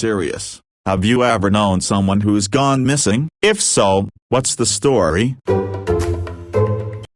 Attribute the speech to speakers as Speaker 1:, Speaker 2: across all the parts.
Speaker 1: Serious. Have you ever known someone who's gone missing? If so, what's the story?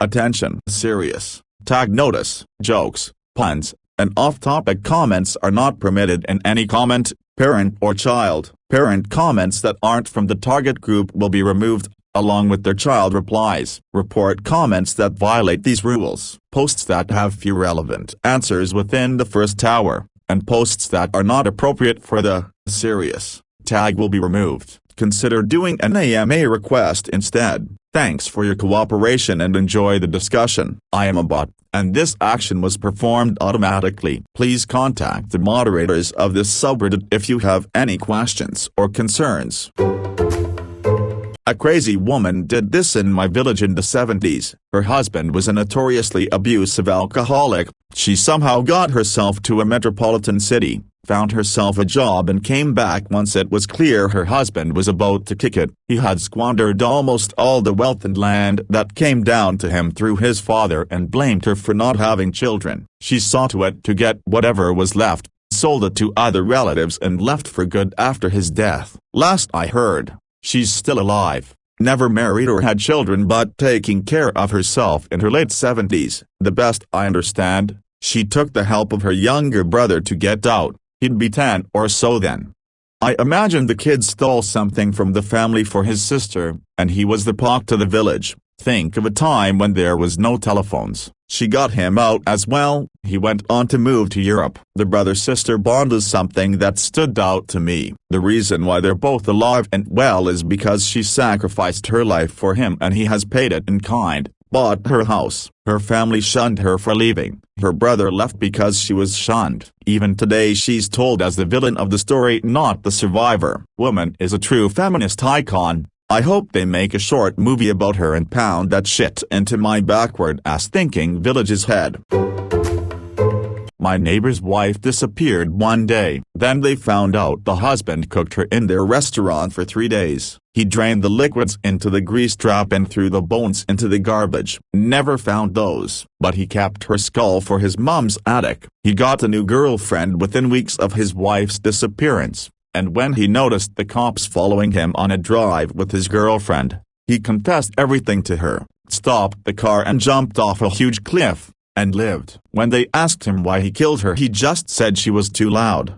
Speaker 1: Attention. Serious. Tag notice. Jokes, puns, and off-topic comments are not permitted in any comment, parent or child. Parent comments that aren't from the target group will be removed, along with their child replies. Report comments that violate these rules. Posts that have few relevant answers within the first hour, and posts that are not appropriate for the serious tag will be removed. Consider doing an AMA request instead. Thanks for your cooperation and enjoy the discussion. I am a bot, and this action was performed automatically. Please contact the moderators of this subreddit if you have any questions or concerns. A crazy woman did this in my village in the 70s. Her husband was a notoriously abusive alcoholic. She somehow got herself to a metropolitan city, found herself a job and came back once it was clear her husband was about to kick it. He had squandered almost all the wealth and land that came down to him through his father and blamed her for not having children. She saw to it to get whatever was left, sold it to other relatives and left for good after his death. Last I heard, she's still alive, never married or had children but taking care of herself in her late 70s. The best I understand, she took the help of her younger brother to get out. He'd be 10 or so then. I imagine the kid stole something from the family for his sister, and he was the talk to the village. Think of a time when there was no telephones. She got him out as well. He went on to move to Europe. The brother-sister bond is something that stood out to me. The reason why they're both alive and well is because she sacrificed her life for him and he has paid it in kind. Bought her house. Her family shunned her for leaving. Her brother left because she was shunned. Even today she's told as the villain of the story, not the survivor. Woman is a true feminist icon. I hope they make a short movie about her and pound that shit into my backward-ass thinking village's head. My neighbor's wife disappeared one day. Then they found out the husband cooked her in their restaurant for 3 days. He drained the liquids into the grease trap and threw the bones into the garbage. Never found those, but he kept her skull for his mom's attic. He got a new girlfriend within weeks of his wife's disappearance, and when he noticed the cops following him on a drive with his girlfriend, he confessed everything to her, stopped the car and jumped off a huge cliff, and lived. When they asked him why he killed her, he just said she was too loud.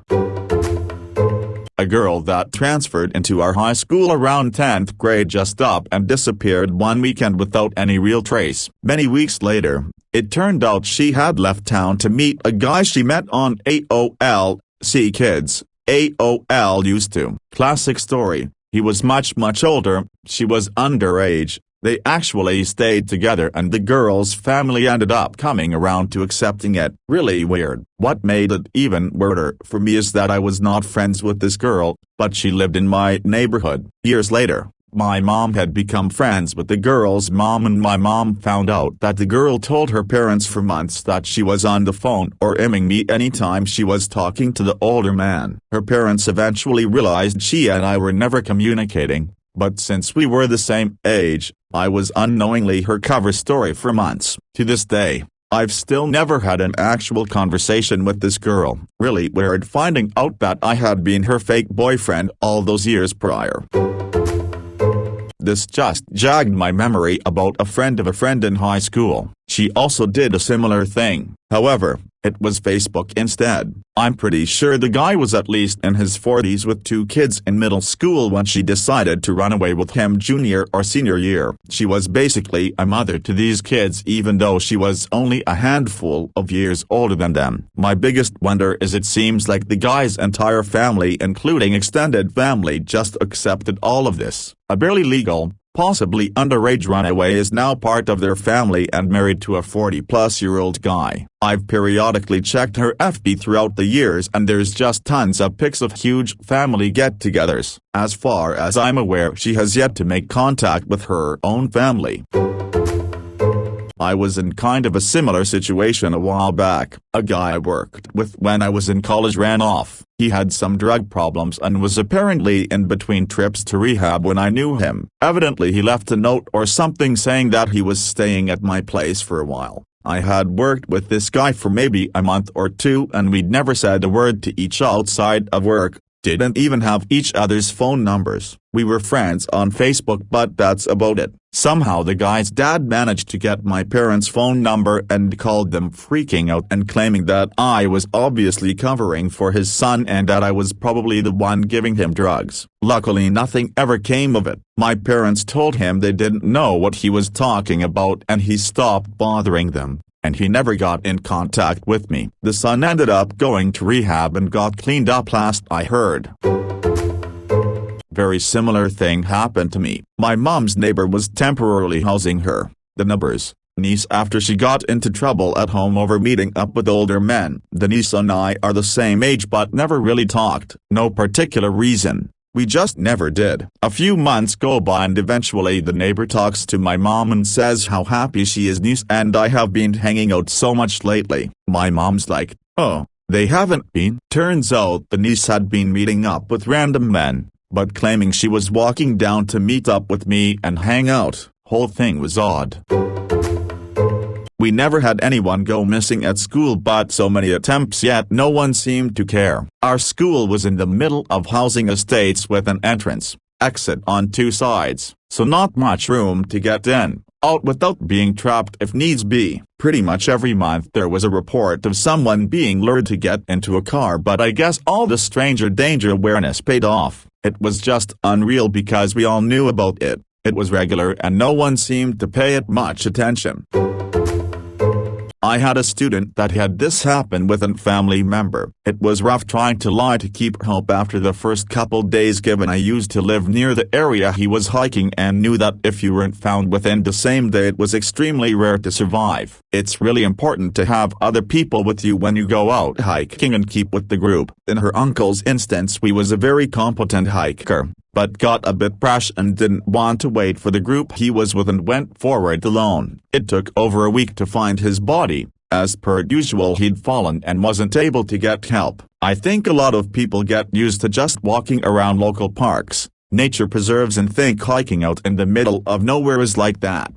Speaker 1: A girl that transferred into our high school around 10th grade just up and disappeared one weekend without any real trace. Many weeks later, it turned out she had left town to meet a guy she met on AOL. See kids, AOL used to. Classic story. He was much older, she was underage. They actually stayed together and the girl's family ended up coming around to accepting it. Really weird. What made it even weirder for me is that I was not friends with this girl, but she lived in my neighborhood. Years later, my mom had become friends with the girl's mom and my mom found out that the girl told her parents for months that she was on the phone or emailing me anytime she was talking to the older man. Her parents eventually realized she and I were never communicating, but since we were the same age, I was unknowingly her cover story for months. To this day, I've still never had an actual conversation with this girl. Really weird finding out that I had been her fake boyfriend all those years prior. This just jogged my memory about a friend of a friend in high school. She also did a similar thing. However, it was Facebook instead. I'm pretty sure the guy was at least in his 40s with 2 kids in middle school when she decided to run away with him junior or senior year. She was basically a mother to these kids even though she was only a handful of years older than them. My biggest wonder is it seems like the guy's entire family including extended family just accepted all of this. A barely legal, possibly underage runaway is now part of their family and married to a 40-plus-year-old guy. I've periodically checked her FB throughout the years and there's just tons of pics of huge family get-togethers. As far as I'm aware, she has yet to make contact with her own family. I was in kind of a similar situation a while back. A guy I worked with when I was in college ran off. He had some drug problems and was apparently in between trips to rehab when I knew him. Evidently he left a note or something saying that he was staying at my place for a while. I had worked with this guy for maybe a month or 2 and we'd never said a word to each outside of work. Didn't even have each other's phone numbers. We were friends on Facebook, but that's about it. Somehow the guy's dad managed to get my parents' phone number and called them, freaking out and claiming that I was obviously covering for his son and that I was probably the one giving him drugs. Luckily nothing ever came of it. My parents told him they didn't know what he was talking about and he stopped bothering them, and he never got in contact with me. The son ended up going to rehab and got cleaned up last I heard. Very similar thing happened to me. My mom's neighbor was temporarily housing her, the neighbor's niece, after she got into trouble at home over meeting up with older men. The niece and I are the same age but never really talked. No particular reason. We just never did. A few months go by and eventually the neighbor talks to my mom and says how happy she is niece and I have been hanging out so much lately. My mom's like, oh, they haven't been. Turns out the niece had been meeting up with random men, but claiming she was walking down to meet up with me and hang out. Whole thing was odd. We never had anyone go missing at school, but so many attempts yet no one seemed to care. Our school was in the middle of housing estates with an entrance, exit on two sides, so not much room to get in, out without being trapped if needs be. Pretty much every month there was a report of someone being lured to get into a car, but I guess all the stranger danger awareness paid off. It was just unreal because we all knew about it. It was regular and no one seemed to pay it much attention. I had a student that had this happen with a family member. It was rough trying to lie to keep hope after the first couple days, given I used to live near the area he was hiking and knew that if you weren't found within the same day it was extremely rare to survive. It's really important to have other people with you when you go out hiking and keep with the group. In her uncle's instance, he was a very competent hiker, but got a bit brash and didn't want to wait for the group he was with and went forward alone. It took over a week to find his body. As per usual, he'd fallen and wasn't able to get help. I think a lot of people get used to just walking around local parks, nature preserves, and think hiking out in the middle of nowhere is like that.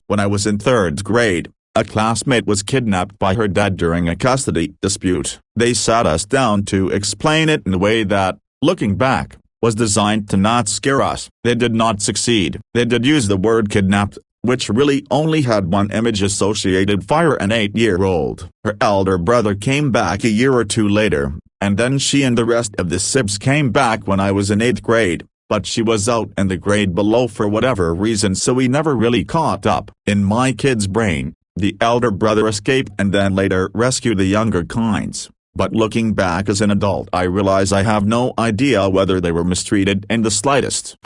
Speaker 1: When I was in 3rd grade, a classmate was kidnapped by her dad during a custody dispute. They sat us down to explain it in a way that, looking back, was designed to not scare us. They did not succeed. They did use the word kidnapped, which really only had one image associated: fire an 8-year-old. Her elder brother came back a year or two later, and then she and the rest of the sibs came back when I was in 8th grade, but she was out in the grade below for whatever reason, so we never really caught up. In my kid's brain, the elder brother escaped and then later rescued the younger kinds. But looking back as an adult, I realize I have no idea whether they were mistreated in the slightest.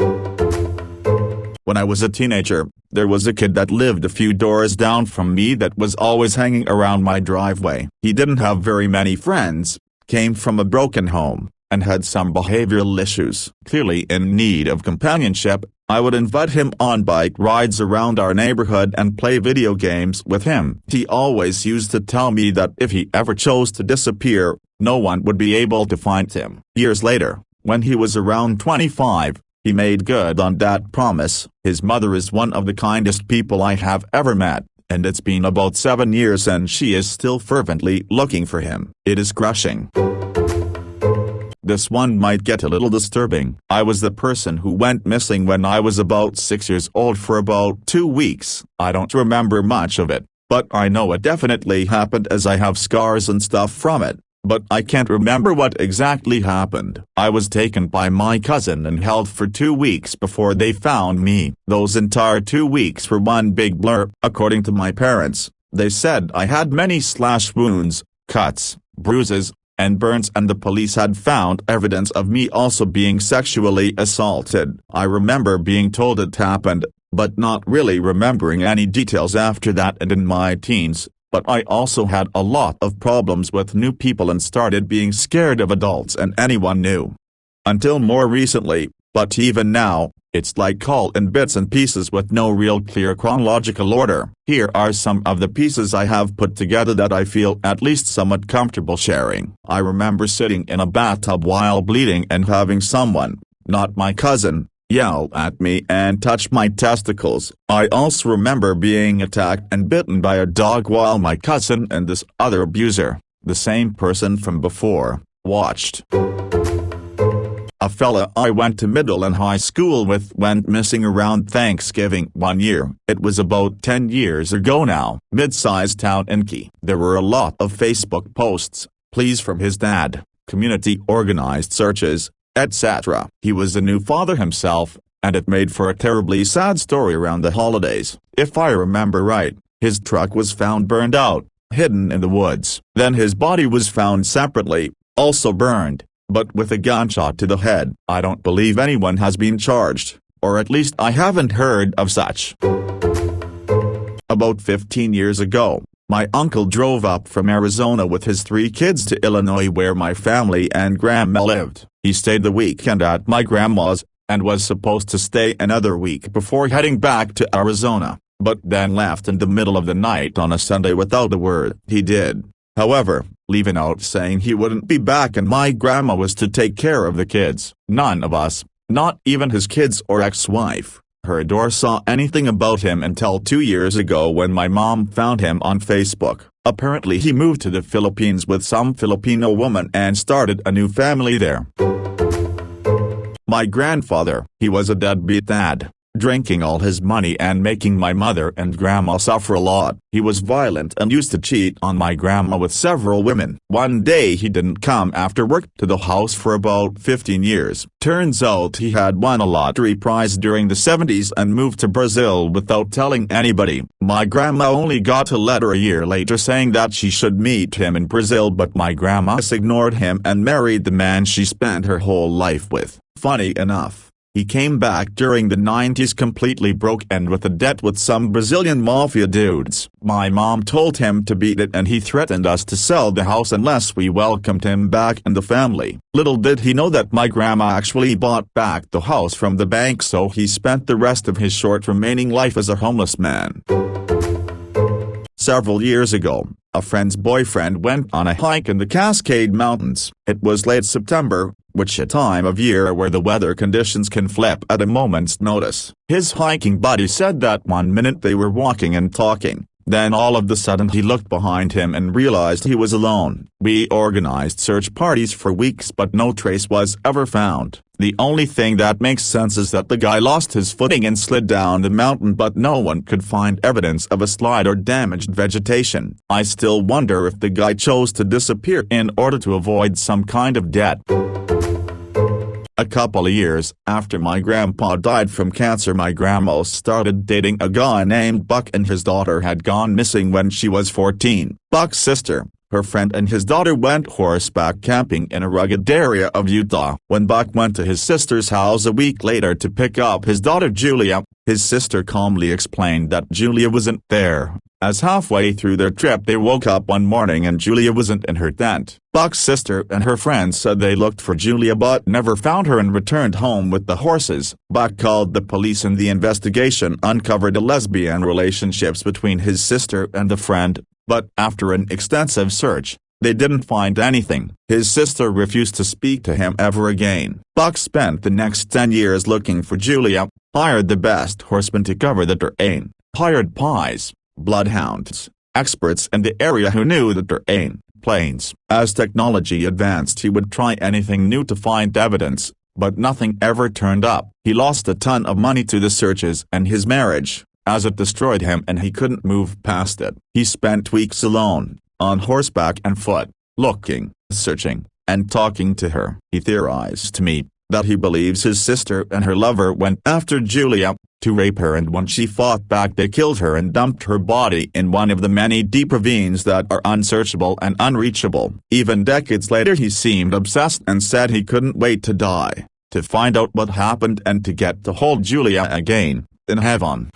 Speaker 1: When I was a teenager, there was a kid that lived a few doors down from me that was always hanging around my driveway. He didn't have very many friends, came from a broken home, and had some behavioral issues. Clearly in need of companionship, I would invite him on bike rides around our neighborhood and play video games with him. He always used to tell me that if he ever chose to disappear, no one would be able to find him. Years later, when he was around 25, he made good on that promise. His mother is one of the kindest people I have ever met, and it's been about 7 years and she is still fervently looking for him. It is crushing. This one might get a little disturbing. I was the person who went missing when I was about 6 years old for about 2 weeks. I don't remember much of it, but I know it definitely happened as I have scars and stuff from it. But I can't remember what exactly happened. I was taken by my cousin and held for 2 weeks before they found me. Those entire 2 weeks were one big blur. According to my parents, they said I had many slash wounds, cuts, bruises, and burns, and the police had found evidence of me also being sexually assaulted. I remember being told it happened, but not really remembering any details after that and in my teens. But I also had a lot of problems with new people and started being scared of adults and anyone new. Until more recently, but even now, it's like all in bits and pieces with no real clear chronological order. Here are some of the pieces I have put together that I feel at least somewhat comfortable sharing. I remember sitting in a bathtub while bleeding and having someone, not my cousin, yell at me and touch my testicles. I also remember being attacked and bitten by a dog while my cousin and this other abuser, the same person from before, watched. A fella I went to middle and high school with went missing around Thanksgiving one year. It was about 10 years ago now. Mid-sized town in Key. There were a lot of Facebook posts, pleas from his dad, community organized searches, etc. He was a new father himself, and it made for a terribly sad story around the holidays. If I remember right, his truck was found burned out, hidden in the woods. Then his body was found separately, also burned, but with a gunshot to the head. I don't believe anyone has been charged, or at least I haven't heard of such. About 15 years ago, my uncle drove up from Arizona with his 3 kids to Illinois where my family and grandma lived. He stayed the weekend at my grandma's, and was supposed to stay another week before heading back to Arizona, but then left in the middle of the night on a Sunday without a word. He did, however, leave a note saying he wouldn't be back and my grandma was to take care of the kids. None of us, not even his kids or ex-wife, heard or saw anything about him until 2 years ago when my mom found him on Facebook. Apparently he moved to the Philippines with some Filipino woman and started a new family there. My grandfather, he was a deadbeat dad, drinking all his money and making my mother and grandma suffer a lot. He was violent and used to cheat on my grandma with several women. One day he didn't come after work to the house for about 15 years. Turns out he had won a lottery prize during the 70s and moved to Brazil without telling anybody. My grandma only got a letter a year later saying that she should meet him in Brazil, but my grandma ignored him and married the man she spent her whole life with. Funny enough, he came back during the 90s completely broke and with a debt with some Brazilian mafia dudes. My mom told him to beat it and he threatened us to sell the house unless we welcomed him back in the family. Little did he know that my grandma actually bought back the house from the bank, so he spent the rest of his short remaining life as a homeless man. Several years ago, a friend's boyfriend went on a hike in the Cascade Mountains. It was late September, which a time of year where the weather conditions can flip at a moment's notice. His hiking buddy said that one minute they were walking and talking, then all of a sudden he looked behind him and realized he was alone. We organized search parties for weeks but no trace was ever found. The only thing that makes sense is that the guy lost his footing and slid down the mountain, but no one could find evidence of a slide or damaged vegetation. I still wonder if the guy chose to disappear in order to avoid some kind of debt. A couple of years after my grandpa died from cancer, my grandma started dating a guy named Buck and his daughter had gone missing when she was 14. Buck's sister, her friend and his daughter went horseback camping in a rugged area of Utah. When Buck went to his sister's house a week later to pick up his daughter Julia, his sister calmly explained that Julia wasn't there, as halfway through their trip they woke up one morning and Julia wasn't in her tent. Buck's sister and her friends said they looked for Julia but never found her and returned home with the horses. Buck called the police and the investigation uncovered a lesbian relationships between his sister and the friend, but after an extensive search, they didn't find anything. His sister refused to speak to him ever again. Buck spent the next 10 years looking for Julia, hired the best horsemen to cover the terrain, hired pies, bloodhounds, experts in the area who knew the terrain, plains. As technology advanced, he would try anything new to find evidence, but nothing ever turned up. He lost a ton of money to the searches and his marriage, as it destroyed him and he couldn't move past it. He spent weeks alone, on horseback and foot, looking, searching, and talking to her. He theorized to me that he believes his sister and her lover went after Julia to rape her, and when she fought back they killed her and dumped her body in one of the many deep ravines that are unsearchable and unreachable. Even decades later he seemed obsessed and said he couldn't wait to die, to find out what happened and to get to hold Julia again, in heaven.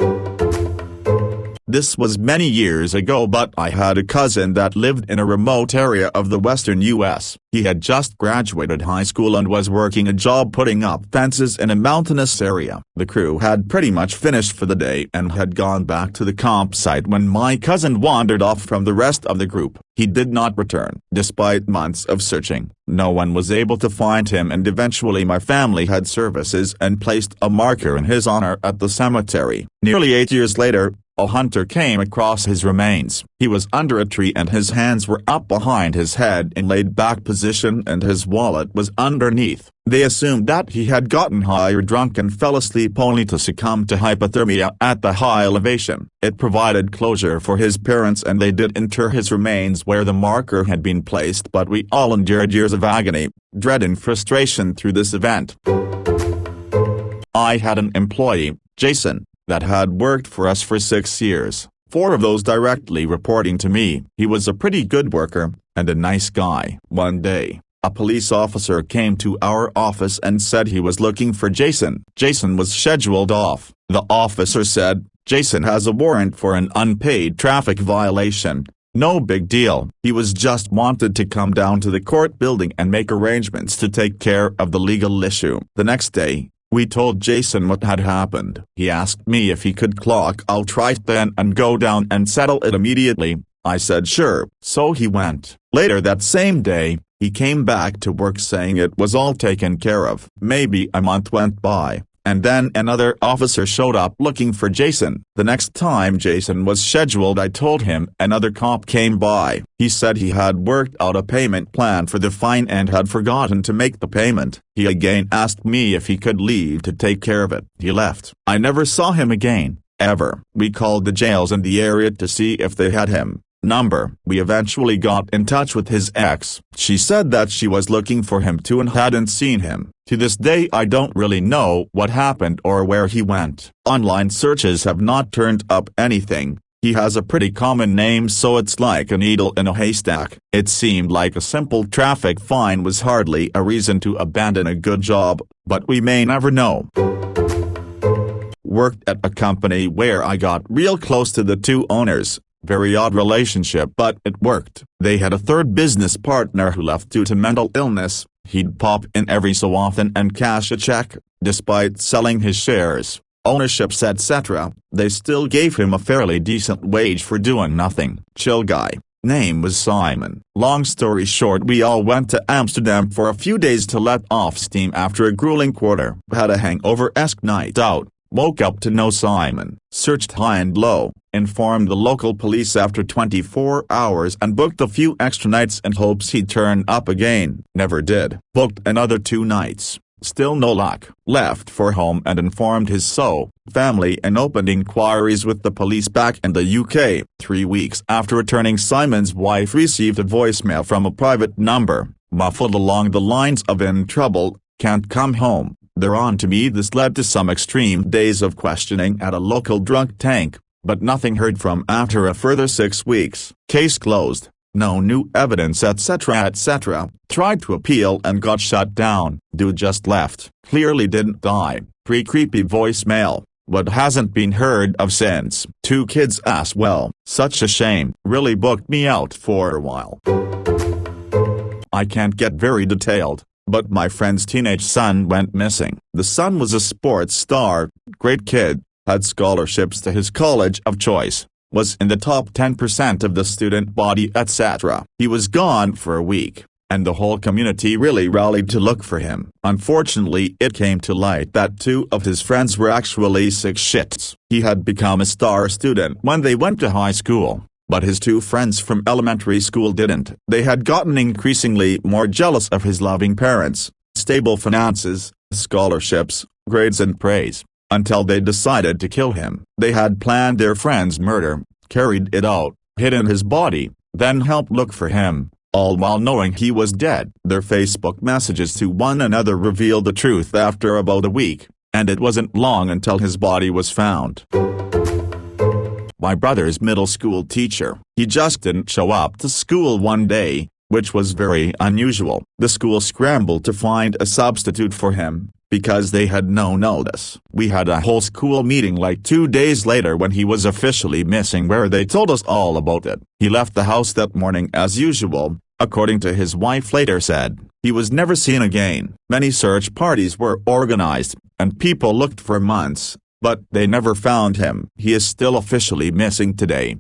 Speaker 1: This was many years ago, but I had a cousin that lived in a remote area of the western U.S. He had just graduated high school and was working a job putting up fences in a mountainous area. The crew had pretty much finished for the day and had gone back to the campsite when my cousin wandered off from the rest of the group. He did not return. Despite months of searching, no one was able to find him, and eventually my family had services and placed a marker in his honor at the cemetery. Nearly 8 years later, a hunter came across his remains. He was under a tree and his hands were up behind his head in laid-back position and his wallet was underneath. They assumed that he had gotten high or drunk and fell asleep only to succumb to hypothermia at the high elevation. It provided closure for his parents and they did inter his remains where the marker had been placed, but we all endured years of agony, dread and frustration through this event. I had an employee, Jason, that had worked for us for 6 years, 4 of those directly reporting to me. He was a pretty good worker, and a nice guy. One day, a police officer came to our office and said he was looking for Jason. Jason was scheduled off. The officer said, "Jason has a warrant for an unpaid traffic violation. No big deal. He was just wanted to come down to the court building and make arrangements to take care of the legal issue." The next day, we told Jason what had happened. He asked me if he could clock out right then and go down and settle it immediately. I said sure, so he went. Later that same day, he came back to work saying it was all taken care of. Maybe a month went by, and then another officer showed up looking for Jason. The next time Jason was scheduled, I told him another cop came by. He said he had worked out a payment plan for the fine and had forgotten to make the payment. He again asked me if he could leave to take care of it. He left. I never saw him again, ever. We called the jails in the area to see if they had him. We eventually got in touch with his ex. She said that she was looking for him too and hadn't seen him. To this day I don't really know what happened or where he went. Online searches have not turned up anything. He has a pretty common name, so it's like a needle in a haystack. It seemed like a simple traffic fine was hardly a reason to abandon a good job, but we may never know. Worked at a company where I got real close to the 2 owners. Very odd relationship, but it worked. They had a third business partner who left due to mental illness. He'd pop in every so often and cash a check. Despite selling his shares, ownerships etc., they still gave him a fairly decent wage for doing nothing. Chill guy. Name was Simon. Long story short, we all went to Amsterdam for a few days to let off steam after a grueling quarter. Had a hangover-esque night out. Woke up to no Simon. Searched high and low, informed the local police after 24 hours and booked a few extra nights in hopes he'd turn up again. Never did. Booked another 2 nights. Still no luck. Left for home and informed his family and opened inquiries with the police back in the UK. 3 weeks after returning, Simon's wife received a voicemail from a private number, muffled along the lines of "in trouble, can't come home, they're on to me." This led to some extreme days of questioning at a local drunk tank, but nothing heard from after a further 6 weeks. Case closed. No new evidence etc. etc. Tried to appeal and got shut down. Dude just left. Clearly didn't die. Creepy voicemail, but hasn't been heard of since. 2 kids as well. Such a shame. Really booked me out for a while. I can't get very detailed, but my friend's teenage son went missing. The son was a sports star, great kid, had scholarships to his college of choice, was in the top 10% of the student body etc. He was gone for a week, and the whole community really rallied to look for him. Unfortunately, it came to light that 2 of his friends were actually sick shits. He had become a star student when they went to high school, but his 2 friends from elementary school didn't. They had gotten increasingly more jealous of his loving parents, stable finances, scholarships, grades and praise, until they decided to kill him. They had planned their friend's murder, carried it out, hidden his body, then helped look for him, all while knowing he was dead. Their Facebook messages to one another revealed the truth after about a week, and it wasn't long until his body was found. My brother's middle school teacher. He just didn't show up to school one day, which was very unusual. The school scrambled to find a substitute for him, because they had no notice. We had a whole school meeting like 2 days later when he was officially missing, where they told us all about it. He left the house that morning as usual, according to his wife later said. He was never seen again. Many search parties were organized, and people looked for months, but they never found him. He is still officially missing today.